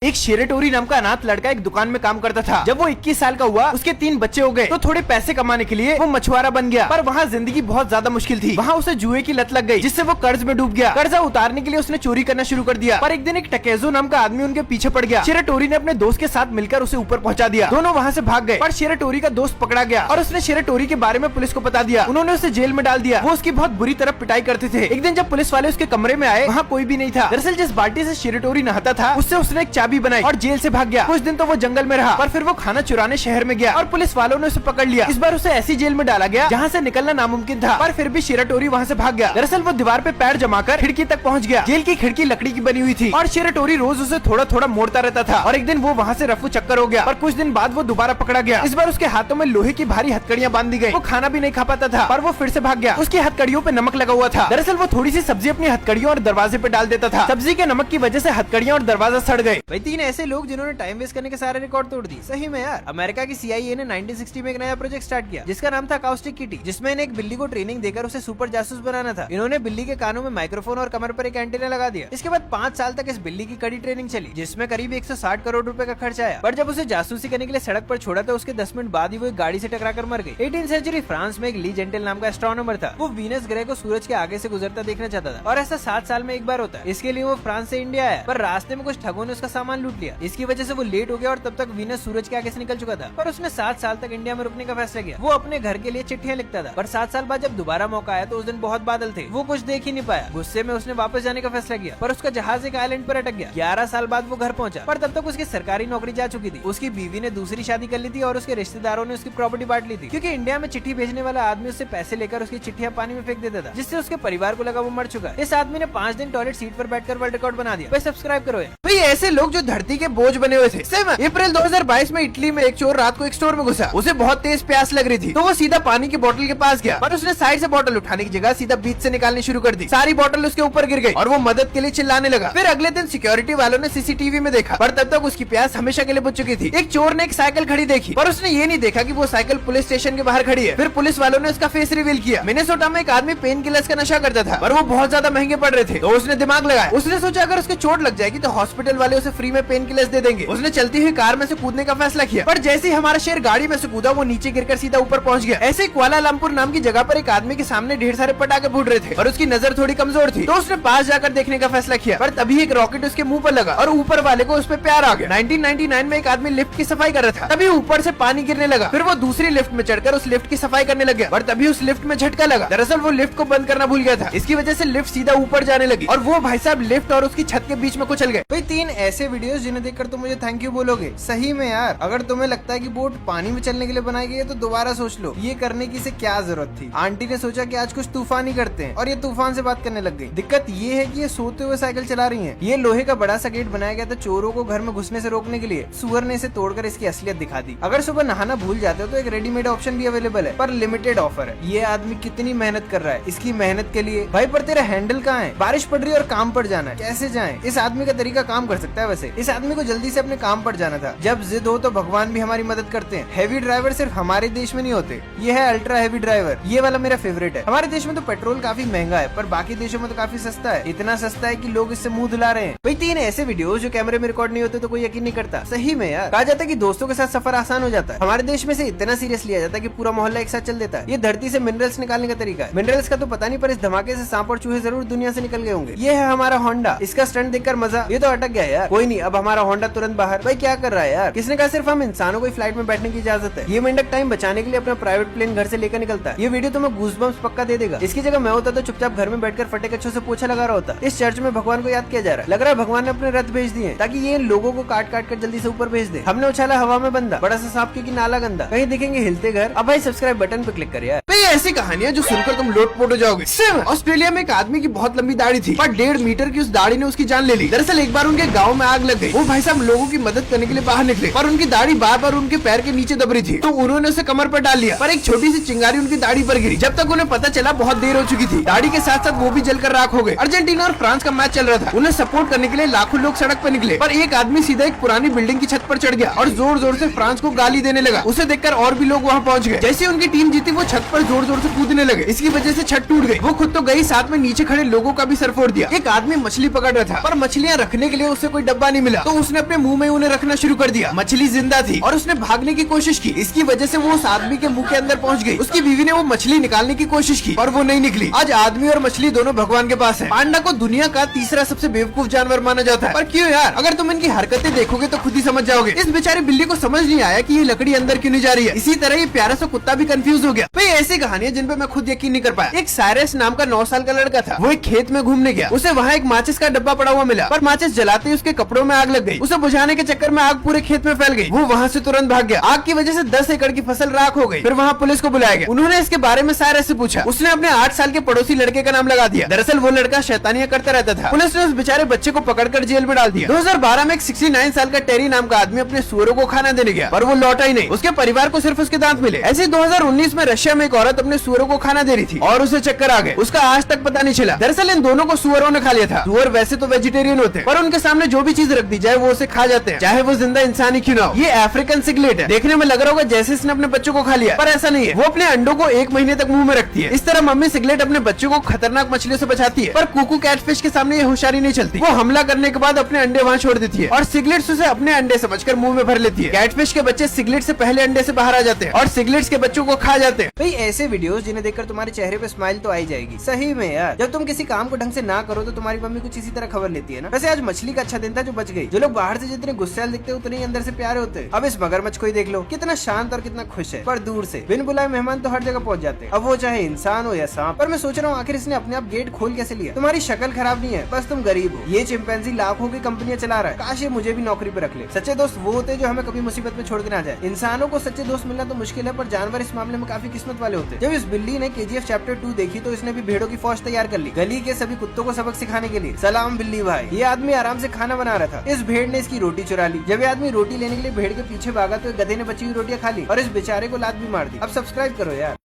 एक शेरेटोरी नाम का अनाथ लड़का एक दुकान में काम करता था। जब वो 21 साल का हुआ उसके 3 बच्चे हो गए तो थोड़े पैसे कमाने के लिए वो मछुआरा बन गया। पर वहाँ जिंदगी बहुत ज्यादा मुश्किल थी। वहाँ उसे जुए की लत लग गई जिससे वो कर्ज में डूब गया। कर्जा उतारने के लिए उसने चोरी करना शुरू कर दिया। पर एक दिन एक टकेजो नाम का आदमी उनके पीछे पड़ गया। शेरेटोरी ने अपने दोस्त के साथ मिलकर उसे ऊपर पहुंचा दिया। दोनों वहाँ से भाग गए पर शेरेटोरी का दोस्त पकड़ा गया और उसने शेरेटोरी के बारे में पुलिस को बता दिया। उन्होंने उसे जेल में डाल दिया। वो उसकी बहुत बुरी तरह पिटाई करते थे। एक दिन जब पुलिस वाले उसके कमरे में आए वहाँ कोई भी नहीं था। दरअसल जिस बाल्टी से शेरेटोरी नहाता था उससे उसने एक चाबी बनाई और जेल से भाग गया। कुछ दिन तो वो जंगल में रहा पर फिर वो खाना चुराने शहर में गया और पुलिस वालों ने उसे पकड़ लिया। इस बार उसे ऐसी जेल में डाला गया जहाँ से निकलना नामुमकिन था। पर फिर भी शेरेटोरी वहाँ से भाग गया। दरअसल वो दीवार पे पैर जमाकर खिड़की तक पहुँच गया। जेल की खिड़की लकड़ी की बनी हुई थी और शेरेटोरी रोज उसे थोड़ा थोड़ा मोड़ता रहता था। और एक दिन वो वहाँ से रफू चक्कर हो गया। पर कुछ दिन बाद वो दोबारा पकड़ा गया। इस बार उसके हाथों में लोहे की भारी हथकड़ियाँ बांध दी गई। वो खाना भी नहीं खा पाता था पर वो फिर से भाग गया। उसकी हथकड़ियों पे नमक लगा हुआ था। दरअसल वो थोड़ी सी सब्जी अपनी हथकड़ियों और दरवाजे पे डाल देता था। सब्जी के नमक की वजह से हथकड़ियाँ और दरवाजा सड़ गए। भाई 3 ऐसे लोग जिन्होंने टाइम वेस्ट करने के सारे रिकॉर्ड तोड़ दी। सही में यार, अमेरिका की CIA ने 1960 में एक नया प्रोजेक्ट स्टार्ट किया जिसका नाम था काउस्टिक किटी, जिसमें इन्हें एक बिल्ली को ट्रेनिंग देकर उसे सुपर जासूस बनाना था। इन्होंने बिल्ली के कानों में माइक्रोफोन और कमर पर एक एंटीना लगा दिया। इसके बाद 5 साल तक इस बिल्ली की कड़ी ट्रेनिंग चली जिसमें करीब 160 करोड़ रुपए का खर्च आया। पर जब उसे जासूसी करने के लिए सड़क पर छोड़ा तो उसके 10 मिनट बाद ही वो एक गाड़ी से टकराकर मर गई। 18वीं सेंचुरी फ्रांस में एक ली जेंटल नाम का एस्ट्रोनॉमर था। वो वीनस ग्रह को सूरज के आगे से गुजरता देखना चाहता था और ऐसा 7 साल में एक बार होता है। इसके लिए वो फ्रांस से इंडिया आया पर रास्ते में कुछ ठगों ने उसका सामान लूट लिया। इसकी वजह से वो लेट हो गया और तब तक वीनस सूरज के आगे से निकल चुका था। पर उसने 7 साल तक इंडिया में रुकने का फैसला किया। वो अपने घर के लिए चिट्ठियां लिखता था। पर 7 साल बाद जब दोबारा मौका आया तो उस दिन बहुत बादल थे, वो कुछ देख ही नहीं पाया। गुस्से में उसने वापस जाने का फैसला किया पर उसका जहाज एक आइलैंड पर अटक गया। 11 साल बाद वो घर पहुंचा पर तब तक उसकी सरकारी नौकरी जा चुकी थी। उसकी बीवी ने दूसरी शादी कर ली थी और उसके रिश्तेदारों ने उसकी प्रॉपर्टी बांट ली थी क्योंकि इंडिया में चिट्ठी भेजने वाला आदमी उससे पैसे लेकर उसकी चिट्ठियां पानी में फेंक देता था जिससे उसके परिवार को लगा वो मर चुका है। इस आदमी ने 5 दिन टॉयलेट सीट पर बैठकर वर्ल्ड रिकॉर्ड बना दिया। भाई सब्सक्राइब करो। भाई ऐसे लोग जो धरती के बोझ बने हुए थे। अप्रैल 2022 में इटली में एक चोर रात को एक स्टोर में घुसा। उसे बहुत तेज प्यास लग रही थी तो वो सीधा पानी की बोतल के पास गया पर उसने साइड से बोतल उठाने की जगह सीधा बीच से निकालनी शुरू कर दी। सारी बोतल उसके ऊपर गिर गई और वो मदद के लिए चिल्लाने लगा। फिर अगले दिन सिक्योरिटी वालों ने CCTV में देखा पर तब तक उसकी प्यास हमेशा के लिए बुझ चुकी थी। एक चोर ने एक साइकिल खड़ी देखी पर उसने ये नहीं देखा कि वो साइकिल पुलिस स्टेशन के बाहर खड़ी है। फिर पुलिस वालों ने उसका फेस रिवील किया। मिनेसोटा में एक आदमी पेन किलर्स का नशा करता था पर वो बहुत ज्यादा महंगे पड़ रहे थे तो उसने दिमाग लगाया। उसने सोचा अगर उसके चोट लग जाएगी तो हॉस्पिटल वाले उसे फ्री में पेन किलर्स दे देंगे। उसने चलती हुई कार में से कूदने का फैसला किया पर जैसे ही हमारा शेर गाड़ी में से कूदा वो नीचे गिरकर सीधा ऊपर पहुंच गया। ऐसे कुआलालंपुर नाम की जगह पर एक आदमी के सामने ढेर सारे पटाखे फूट रहे थे और उसकी नजर थोड़ी कमजोर थी तो उसने पास जाकर देखने का फैसला किया पर तभी एक रॉकेट उसके मुंह पर लगा और ऊपर वाले को उस पर प्यार आ गया। 1999 में एक आदमी लिफ्ट की सफाई कर रहा था तभी ऊपर से पानी गिरने लगा। फिर वो दूसरी लिफ्ट में चढ़कर उस लिफ्ट की सफाई करने लग गया और तभी उस लिफ्ट में झटका लगा। दरअसल वो लिफ्ट को बंद करना भूल गया था। इसकी वजह से लिफ्ट सीधा ऊपर जाने लगी और वो भाई साहब लिफ्ट और उसकी छत के बीच में कुचल गए। भाई 3 ऐसे वीडियोस जिन्हें देखकर तुम मुझे थैंक यू बोलोगे। सही में यार, अगर तुम्हें लगता है कि बोट पानी में चलने के लिए बनाई गई है तो दोबारा सोच लो ये करने की से क्या जरूरत थी। आंटी ने सोचा कि आज कुछ तूफान ही करते हैं और ये तूफान से बात करने लग गई। दिक्कत ये है कि ये सोते हुए साइकिल चला रही है। ये लोहे का बड़ा सा गेट बनाया गया था चोरों को घर में घुसने से रोकने के लिए। सुअर ने इसे तोड़कर इसकी असलियत दिखा दी। अगर सुबह नहाना भूल जाते हो तो एक रेडीमेड ऑप्शन भी अवेलेबल है पर लिमिटेड ऑफर है। ये आदमी कितनी मेहनत कर रहा है इसकी मेहनत के लिए। भाई पर तेरा हैंडल कहाँ है? बारिश पड़ रही है और काम पर जाना है, कैसे जाए? इस आदमी का तरीका काम कर सकता है। वैसे इस आदमी को जल्दी से अपने काम पर जाना था। जब जिद हो तो भगवान भी हमारी मदद करते हैं। हैवी ड्राइवर सिर्फ हमारे देश में नहीं होते। ये है अल्ट्रा हैवी ड्राइवर। ये वाला मेरा फेवरेट है। हमारे देश में तो पेट्रोल काफी महंगा है पर बाकी देशों में तो काफी सस्ता है। इतना सस्ता है कि लोग इससे मुंह धुला रहे हैं। भाई 3 ऐसे वीडियोस जो कैमरे में रिकॉर्ड नहीं होते तो कोई यकीन नहीं करता। सही में यार, कहा जाता है कि दोस्तों के साथ सफर आसान हो जाता है। हमारे देश में से इतना सीरियस लिया जाता है कि पूरा मोहल्ला एक साथ चल देता है। ये धरती से मिनरल्स निकालने का तरीका है। मिनरल्स का तो पता नहीं पर इस धमाके से सांप और चूहे जरूर दुनिया से निकल गए होंगे। ये है हमारा होंडा। इसका स्टंट देखकर मजा, ये तो अटक गया यार। कोई नहीं, अब हमारा होंडा तुरंत बाहर। भाई क्या कर रहा है यार? किसने कहा सिर्फ हम इंसानों को फ्लाइट में बैठने की इजाजत है? ये मेंढक टाइम बचाने के लिए अपना प्राइवेट प्लेन घर से लेकर निकलता है। ये वीडियो तुम्हें गूज़बम्प्स पक्का दे देगा। इसकी जगह मैं होता तो चुपचाप घर में बैठकर फटे कच्छों से पोछा लगा रहा होता। इस चर्च में भगवान को याद किया जा रहा है। लग रहा है भगवान ने अपने रथ भेज दिए ताकि ये लोगों को काट काट कर जल्दी से ऊपर भेज दे। हमने उछाला हवा में बंदा, बड़ा सा सांप क्योंकि नाला गंदा। कहीं दिखेंगे हिलते घर। अब भाई सब्सक्राइब बटन पे क्लिक कर यार। ऐसी कहानियां जो सुनकर तुम लोटपोट हो जाओगे। ऑस्ट्रेलिया में एक आदमी की बहुत लंबी दाढ़ी थी पर 1.5 मीटर की उस दाढ़ी ने उसकी जान ले ली। दरअसल एक बार उनके गांव में आग लग गई। वो भाई साहब लोगों की मदद करने के लिए बाहर निकले पर उनकी दाढ़ी बार बार उनके पैर के नीचे दब रही थी तो उन्होंने उसे कमर पर डाल लिया पर एक छोटी सी चिंगारी उनकी दाढ़ी पर गिरी। जब तक उन्हें पता चला बहुत देर हो चुकी थी। दाढ़ी के साथ साथ वो भी जलकर राख हो गए। अर्जेंटीना और फ्रांस का मैच चल रहा था। उन्हें सपोर्ट करने के लिए लाखों लोग सड़क पर निकले पर एक आदमी सीधा एक पुरानी बिल्डिंग की छत पर चढ़ गया और जोर जोर से फ्रांस को गाली देने लगा। उसे देखकर और भी लोग वहाँ पहुँच गए। जैसे उनकी टीम जीती वो छत पर और जोर जोर से कूदने लगे। इसकी वजह से छत टूट गई। वो खुद तो गई, साथ में नीचे खड़े लोगों का भी सर फोड़ दिया। एक आदमी मछली पकड़ रहा था, पर मछलियाँ रखने के लिए उसे कोई डब्बा नहीं मिला, तो उसने अपने मुंह में उन्हें रखना शुरू कर दिया। मछली जिंदा थी और उसने भागने की कोशिश की। इसकी वजह से वो उस आदमी के मुंह के अंदर पहुंच गई। उसकी बीवी ने वो मछली निकालने की कोशिश की, पर वो नहीं निकली। आज आदमी और मछली दोनों भगवान के पास है। पांडा को दुनिया का तीसरा सबसे बेवकूफ जानवर माना जाता है। पर क्यों यार? अगर तुम इनकी हरकतें देखोगे तो खुद ही समझ जाओगे। इस बेचारी बिल्ली को समझ नहीं आया कि ये लकड़ी अंदर क्यों नहीं जा रही है। इसी तरह ये प्यारा सा कुत्ता भी कंफ्यूज हो गया। भाई ऐसी कहानियां जिन पे मैं खुद यकीन नहीं कर पाया। एक साइरस नाम का 9 साल का लड़का था। वो एक खेत में घूमने गया। उसे वहाँ एक माचिस का डब्बा पड़ा हुआ मिला, पर माचिस जलाते ही उसके कपड़ों में आग लग गई। उसे बुझाने के चक्कर में आग पूरे खेत में फैल गई। वो वहाँ से तुरंत भाग गया। आग की वजह से 10 एकड़ की फसल राख हो गई। फिर वहाँ पुलिस को बुलाया गया। उन्होंने इसके बारे में साइरस से पूछा। उसने अपने 8 साल के पड़ोसी लड़के का नाम लगा दिया। दरअसल वो लड़का शैतानियां करता रहता था। पुलिस ने उस बेचारे बच्चे को पकड़कर जेल में डाल दिया। 2012 में एक 69 साल का टेरी नाम का आदमी अपने सुअरों को खाना देने गया, पर वो लौटा ही नहीं। उसके परिवार को सिर्फ उसके दांत मिले। ऐसे 2019 में रशिया में एक औरत अपने सुअरों को खाना दे रही थी और उसे चक्कर आ गए। उसका आज तक पता नहीं चला। दरअसल इन दोनों को सुअरों ने खा लिया था। सुअर वैसे तो वेजिटेरियन होते हैं, पर उनके सामने जो भी चीज रख दी जाए वो उसे खा जाते हैं, चाहे वो जिंदा इंसान ही क्यों ना हो। ये अफ्रीकन सिगलेट है। देखने में लग रहा होगा जैसे इसने अपने बच्चों को खा लिया, पर ऐसा नहीं है। वो अपने अंडों को 1 महीने तक मुंह में रखती है। इस तरह मम्मी सिगलेट अपने बच्चों को खतरनाक मछलियों से बचाती है, पर कुकू कैटफिश के सामने ये होशियारी नहीं चलती। वो हमला करने के बाद अपने अंडे वहाँ छोड़ देती है और सिगलेट्स उसे अपने अंडे समझकर मुंह में भर लेती है। कैटफिश के बच्चे सिगलेट से पहले अंडे से बाहर आ जाते हैं और सिगलेट्स के बच्चों को खा जाते हैं। भाई ऐसे वीडियोस जिन्हें देखकर तुम्हारे चेहरे पे स्माइल तो आई जाएगी। सही में यार, जब तुम किसी काम को ढंग से ना करो तो तुम्हारी मम्मी कुछ इसी तरह खबर लेती है ना। वैसे आज मछली का अच्छा दिन था जो बच गई। जो लोग बाहर से जितने गुस्सैल दिखते हैं उतने ही अंदर से प्यारे होते हैं। अब इस मगरमच्छ को ही देख लो, कितना शांत और कितना खुश है, पर दूर से बिन बुलाए मेहमान तो हर जगह पहुंच जाते हैं, अब वो चाहे इंसान हो या सांप। पर मैं सोच रहा हूँ आखिर इसने अपने आप गेट खोल कैसे लिया। तुम्हारी शक्ल खराब नहीं है, बस तुम गरीब हो। ये चिंपैंजी लाखों की कंपनियां चला रहा है। काश ये मुझे भी नौकरी पे रख ले। सच्चे दोस्त वो होते हैं जो हमें कभी मुसीबत में छोड़ के ना जाए। इंसानों को सच्चे दोस्त मिलना तो मुश्किल है, पर जानवर इस मामले में काफी किस्मत वाले होते हैं। जब इस बिल्ली ने KGF चैप्टर 2 देखी तो इसने भी भेड़ों की फौज तैयार कर ली, गली के सभी कुत्तों को सबक सिखाने के लिए। सलाम बिल्ली भाई। ये आदमी आराम से खाना बना रहा था, इस भेड़ ने इसकी रोटी चुरा ली। जब ये आदमी रोटी लेने के लिए भेड़ के पीछे भागा तो गधे ने बची हुई रोटियां खा ली और इस बेचारे को लात भी मार दी। अब सब्सक्राइब करो यार।